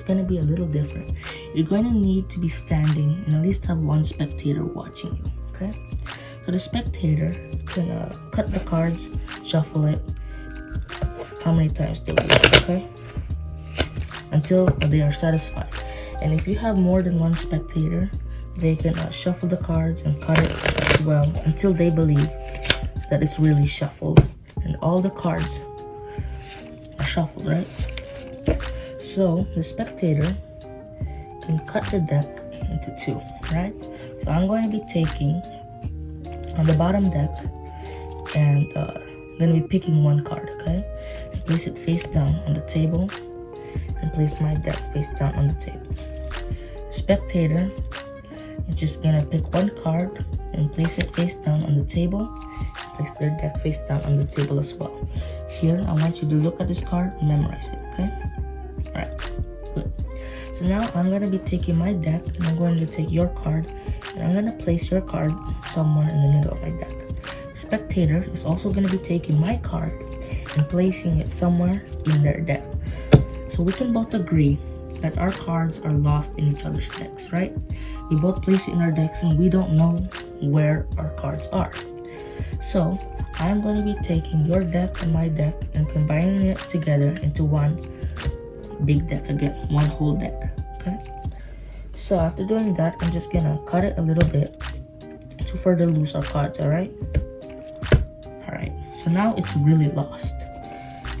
gonna be a little different. You're going to need to be standing and at least have one spectator watching you, okay? So the spectator can cut the cards, shuffle it, how many times they wish, okay? Until they are satisfied. And if you have more than one spectator, they can shuffle the cards and cut it as well until they believe that it's really shuffled and all the cards are shuffled, right? So the spectator can cut the deck into two, right? So I'm going to be taking on the bottom deck and going to be picking one card, okay? And place it face down on the table and place my deck face down on the table. The spectator is just gonna pick one card and place it face down on the table. Place their deck face down on the table as well. Here, I want you to look at this card and memorize it, okay? Alright, good. So now I'm gonna be taking my deck and I'm going to take your card and I'm gonna place your card somewhere in the middle of my deck. The spectator is also gonna be taking my card and placing it somewhere in their deck. So we can both agree that our cards are lost in each other's decks, right? We both place it in our decks and we don't know where our cards are. So I'm going to be taking your deck and my deck and combining it together into one big deck again, one whole deck, okay? So after doing that, I'm just gonna cut it a little bit to further lose our cards, alright? Alright, so now it's really lost.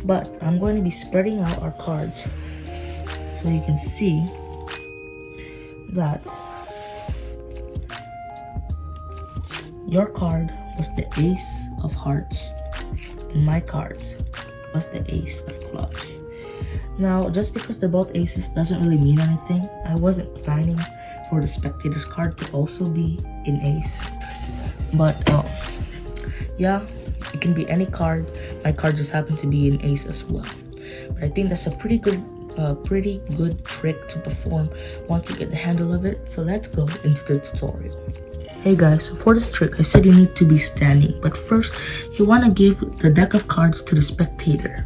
But I'm going to be spreading out our cards so you can see that your card was the Ace of Hearts and my cards was the Ace of Clubs. Now, just because they're both aces doesn't really mean anything. I wasn't planning for the spectator's card to also be an ace. But, yeah, it can be any card. My card just happened to be an ace as well. But I think that's a pretty good trick to perform once you get the handle of it. So let's go into the tutorial. Hey guys, so for this trick I said you need to be standing, but first you want to give the deck of cards to the spectator.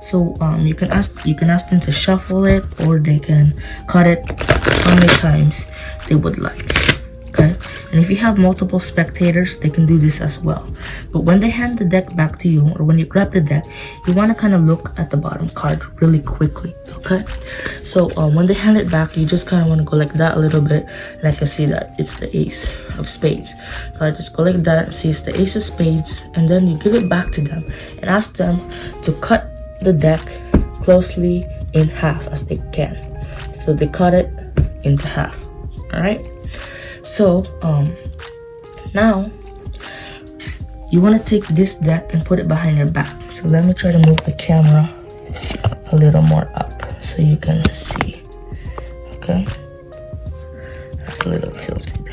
So you can ask them to shuffle it or they can cut it how many times they would like. Okay, and if you have multiple spectators, they can do this as well. But when they hand the deck back to you, or when you grab the deck, you want to kind of look at the bottom card really quickly. Okay, so when they hand it back, you just kind of want to go like that a little bit, and I can see that it's the Ace of Spades. So I just go like that, see it's the Ace of Spades, and then you give it back to them and ask them to cut the deck closely in half as they can. So they cut it into half. All right. So now you want to take this deck and put it behind your back. So let me try to move the camera a little more up so you can see. Okay, that's a little tilted.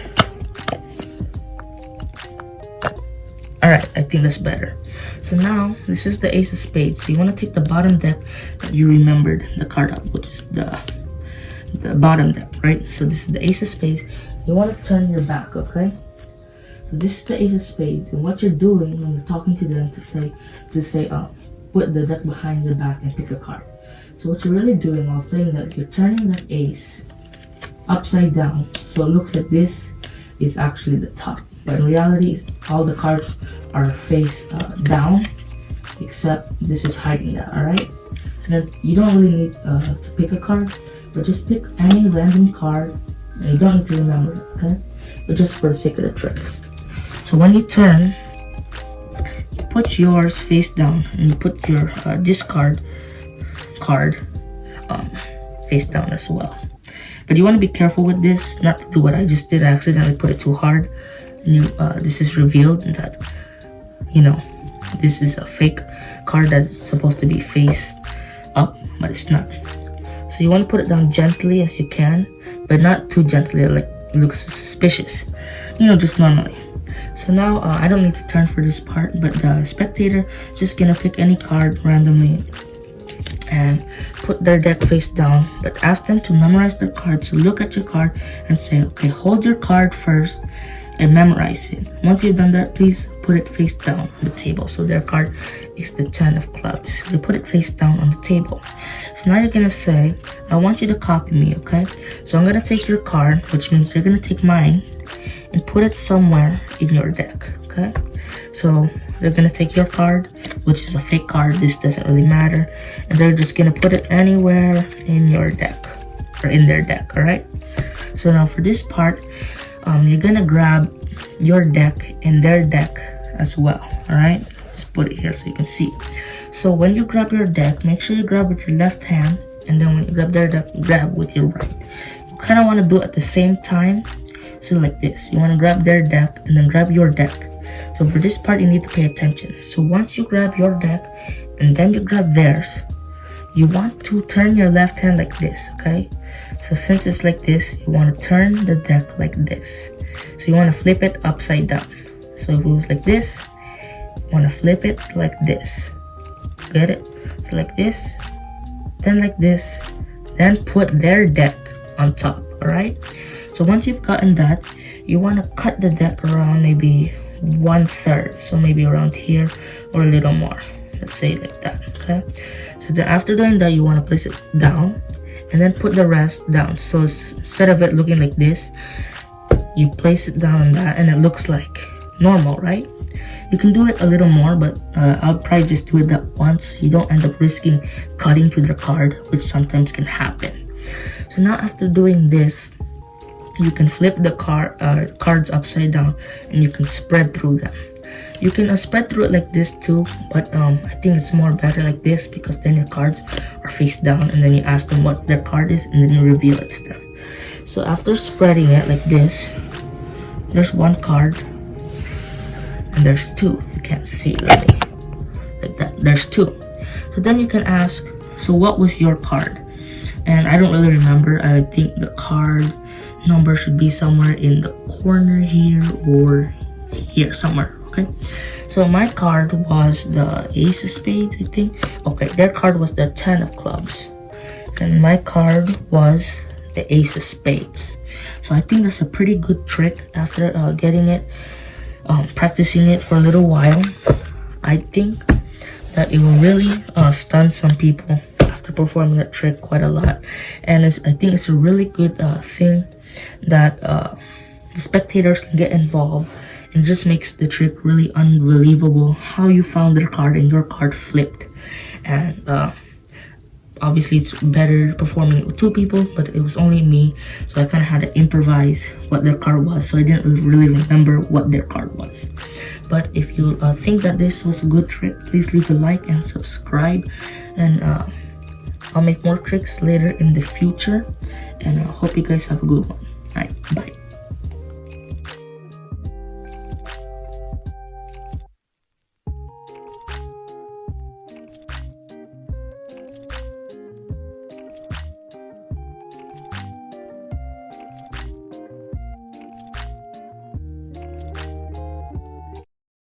Alright, I think that's better. So now this is the Ace of Spades. So you want to take the bottom deck that you remembered the card up, which is the bottom deck, right? So this is the Ace of Spades. You want to turn your back, okay? So this is the Ace of Spades, and what you're doing when you're talking to them to say, put the deck behind your back and pick a card. So what you're really doing while saying that is you're turning that ace upside down, so it looks like this is actually the top. But in reality, all the cards are face down, except this is hiding that. All right. And then you don't really need to pick a card, but just pick any random card. And you don't need to remember it, okay? But just for the sake of the trick. So when you turn, you put yours face down and you put your discard card face down as well. But you want to be careful with this, not to do what I just did. I accidentally put it too hard. And this is revealed that, you know, this is a fake card that's supposed to be face up, but it's not. So you want to put it down gently as you can, but not too gently, like it looks suspicious, you know, just normally. So now I don't need to turn for this part, but the spectator is just gonna pick any card randomly and put their deck face down, but ask them to memorize their card. So look at your card and say, okay, hold your card first and memorize it. Once you've done that, please put put it face down on the table. So their card is the 10 of clubs. So they put it face down on the table. So now you're gonna say, I want you to copy me, okay? So I'm gonna take your card, which means you're gonna take mine and put it somewhere in your deck, okay? So they're gonna take your card, which is a fake card, this doesn't really matter, and they're just gonna put it anywhere in your deck, or in their deck, alright? So now for this part, you're gonna grab your deck and their deck as well, alright? Just put it here so you can see. So when you grab your deck, make sure you grab with your left hand, and then when you grab their deck, grab with your right. You kind of want to do it at the same time. So like this, you want to grab their deck and then grab your deck. So for this part, you need to pay attention. So once you grab your deck and then you grab theirs, you want to turn your left hand like this, okay? So since it's like this, you want to turn the deck like this. So you want to flip it upside down. So if it was like this, you want to flip it like this. Get it? So like this, then like this, then put their deck on top, alright? So once you've gotten that, you want to cut the deck around maybe 1/3, so maybe around here or a little more. Let's say like that, okay? So then after doing that, you want to place it down and then put the rest down. So instead of it looking like this, you place it down on that and it looks like normal, right? You can do it a little more, but I'll probably just do it that once. You don't end up risking cutting to the card, which sometimes can happen. So now after doing this, you can flip the cards upside down and you can spread through them. You can spread through it like this too, but I think it's more better like this, because then your cards are face down and then you ask them what their card is and then you reveal it to them. So after spreading it like this, there's one card and there's two. You can't see really like that. There's two. So then you can ask, so what was your card? And I don't really remember. I think the card number should be somewhere in the corner here or here somewhere, okay? So my card was the Ace of Spades, I think. Okay, their card was the 10 of clubs and my card was the Ace of Spades. So I think that's a pretty good trick. After getting it, practicing it for a little while, I think that it will really stun some people after performing that trick quite a lot. And I think it's a really good thing that the spectators can get involved, and just makes the trick really unbelievable how you found their card and your card flipped. And obviously it's better performing it with two people, but it was only me, so I kind of had to improvise what their card was, so I didn't really remember what their card was. But if you think that this was a good trick, please leave a like and subscribe, and I'll make more tricks later in the future, and I hope you guys have a good one. Alright, bye.